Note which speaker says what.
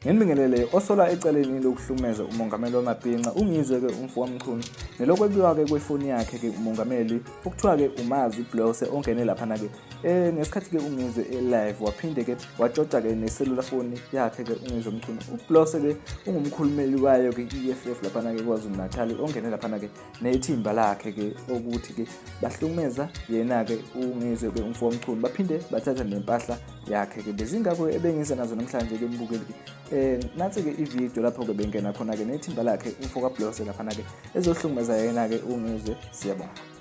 Speaker 1: Ngenibingelele osola eceleni lokuhlumeza umongameli waMabhinca ungizwe ke umfo wamqhunu nelokwebiwa ke kwefoni yakhe ke umongameli okuthiwa ke uMazi Blose ongene lapha na ke ngesikhathi ke ungizwe live waphinde ke wajoja ke neselula phone yakhe ke ungizwe umqhunu uBlose ke ungumkhulumeli wayo ke EFF lapha na ke kwaZulu Natal ongene lapha na ke nethimba lakhe ke ukuthi ke bahlumeza yena ke ungizwe ke umfo wamqhunu baphinde bathatha nempahla yakhe ke bezingakho ebengize nazo namhlanje ke mbukeli nathi ke ivideo lapho ke bengena khona ke nethimba lakhe umfo kaBlose lapha na ke ezohlumeza yena ke ungizwe siyabonga.